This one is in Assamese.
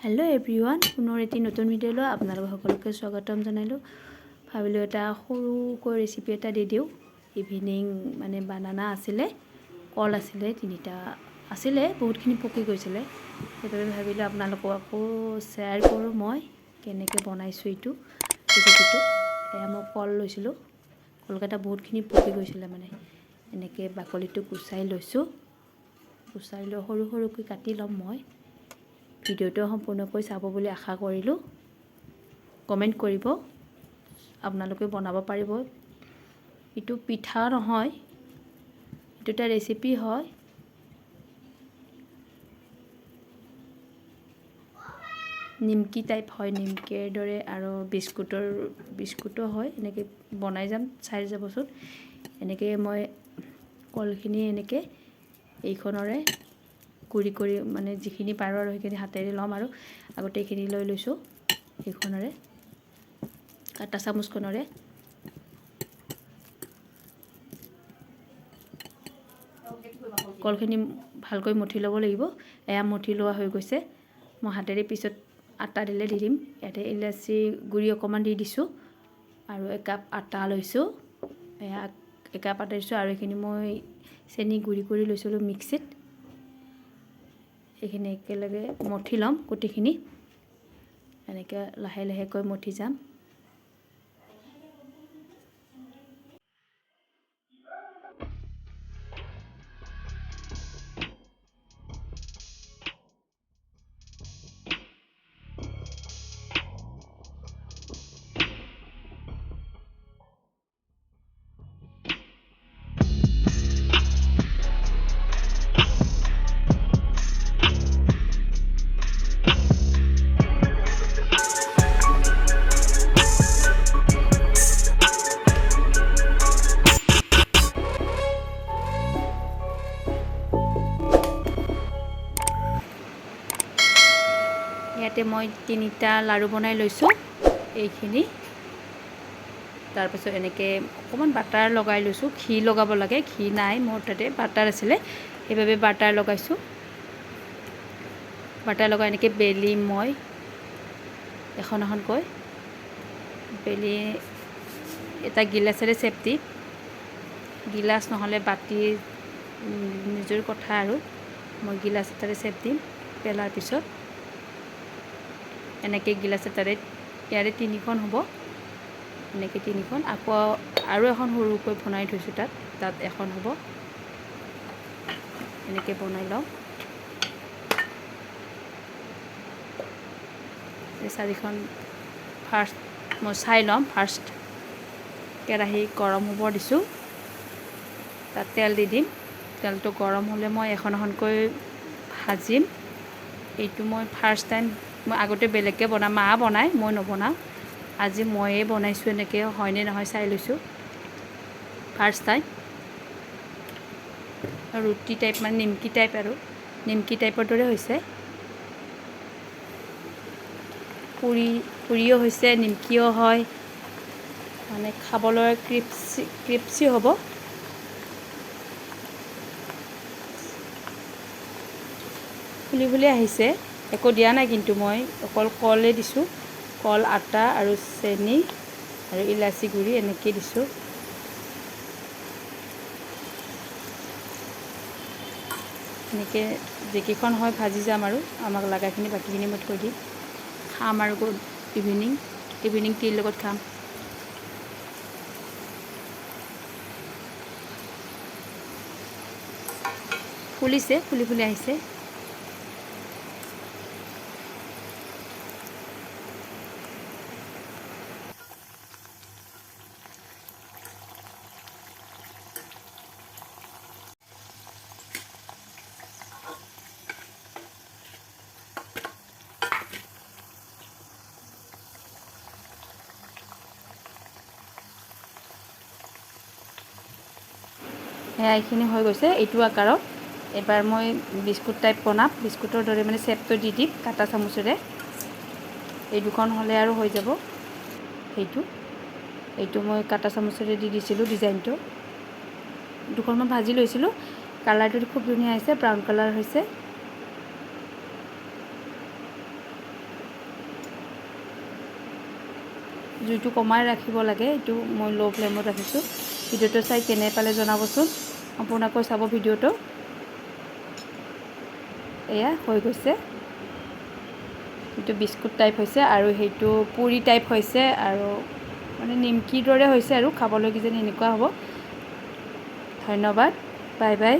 हेलो एवरीवन पुनः एटी नतुन भिडिओ आपनालोक सकलोके स्वागतम जानाइलो भाबिलो एटा सरुকৈ रेसिपि एटा दि दिउ इभिनिंग माने बानाना आसिले कल आसिले तिनिटा आसिले बहुतखिनि पकि गइसिले सेबाबे भाबिलो आपनालोকক আকৌ शेयर करू মই केनेके बनाइছো इटु रेसिपिटु एया মই कल लइसिलो कलकाटा बहुतखिनि पकि गइसिले माने এনেকে বাকলিটো গুছাই লৈছো গুছাই লৈ সৰু সৰুকৈ কাটি লম মই ভিডিওটো সম্পূৰ্ণকৈ চাব বুলি আশা কৰিলো কমেন্ট কৰিব আপোনালোকে বনাব পাৰিব ইটো পিঠা নহয় ইটো এটা ৰেচিপি হয় নিমকি টাইপ হয় নিমকিৰ দৰে আৰু বিস্কুটৰ হয় এনেকে বনাই যাম চাই যাবচোন এনেকে মই কলখিনি এনেকে এইখনৰে গুৰি কৰি মানে যিখিনি পাৰো আৰু সেইখিনি হাতেৰে লম আৰু আগতে এইখিনি লৈ লৈছো এইখনৰে কাটা চামুচখনৰে কলখিনি ভালকৈ মঠি ল'ব লাগিব এয়া মঠি লোৱা হৈ গৈছে মই হাতেৰে পিছত আটা দিলে দি দিম ইয়াতে ইলাচি গুৰি অকমান দি দিছো আৰু এক কাপ আটা লৈছো এয়া এক কাপ আটা দিছো আৰু এইখিনি মই চেনি গুৰি কৰি লৈছিলো মিক্সিত এইখিনি একেলগে মঠি লম গুটিখিনি এনেকে লাহে লাহে কৈ মঠি যাম ইয়াতে মই তিনিটা লাৰু বনাই লৈছো এইখিনি তাৰ পিছত এনেকে অকমান বাটাৰ লগাই লৈছো ঘি লগাব লাগে ঘি নাই মোৰ তাতে বাটাৰ আছিল এবাবে বাটাৰ লগাইছো বাটাৰ লগাই এনেকে বেলি মই এখন কৈ বেলি এটা গিলাসেৰে চেপটি গিলাস নহলে বাটি নিজৰ কথা আৰু মই গিলাস এটাৰে চেপ দিম পেলাৰ পিছত এনেকে গিলাস এটাৰে ইয়াৰে তিনিখন হ'ব এনেকে তিনিখন আকৌ আৰু এখন সৰুকৈ বনাই থৈছো তাত এখন হ'ব এনেকে বনাই লওঁ এই চাৰিখন ফাৰ্স্ট মই চাই লম ফাৰ্স্ট কেৰাহী গৰম হ'ব দিছো তাত তেল দি দিম তেলটো গৰম হ'লে মই এখন ভাজিম এইটো মই ফাৰ্স্ট টাইম মই আগতে বেলেগকে বনাম মা বনাই মই নবনাও আজি ময়ে বনাইছো এনেকে হয়নে নহয় চাই লৈছো ফাৰ্স্ট টাইম ৰুটি টাইপ মানে নিমকি টাইপ আৰু নিমকি টাইপৰ দৰে হৈছে পুৰিও হৈছে নিমকিও হয় মানে খাবলৈ ক্ৰিপসি হ'ব ফুলি আহিছে একো দিয়া নাই কিন্তু মই অকল কলে দিছো কল আটা আৰু চেনি আৰু ইলাচি গুৰি এনেকৈ দিছো এনেকৈ যেকিখন হয় ভাজি যাম আৰু আমাক লাগাখিনি বাকিখিনি মই থৈ দিম খাম আৰু ইভিনিং টিৰ লগত খাম ফুলিছে ফুলি আহিছে এইখিনি হৈ গৈছে এইটো আকাৰত এবাৰ মই বিস্কুট টাইপ বনাম বিস্কুটৰ দৰে মানে শেপটো দি দিম কাটা চামুচেৰে এই দুখন হলে আৰু হৈ যাব এইটো মই কাটা চামুচেৰে দি দিছিলো ডিজাইনটো দুখন মই ভাজি লৈছিলো কালাৰটো খুব ধুনীয়া হৈছে ব্ৰাউন কালাৰ হৈছে জুইটো কমাই ৰাখিব লাগে, এইটো মই ল' ফ্লেমত ৰাখিছোঁ। ভিডিঅ'টো চাই কেনে পালে জনাবচোন, সম্পূৰ্ণকৈ চাব ভিডিঅ'টো। এয়া হৈ গৈছে, এইটো বিস্কুট টাইপ হৈছে আৰু সেইটো পুৰি টাইপ হৈছে আৰু মানে নিমকিৰ দৰে হৈছে আৰু খাবলৈ কিজানি এনেকুৱা হ'ব। ধন্যবাদ, বাই বাই।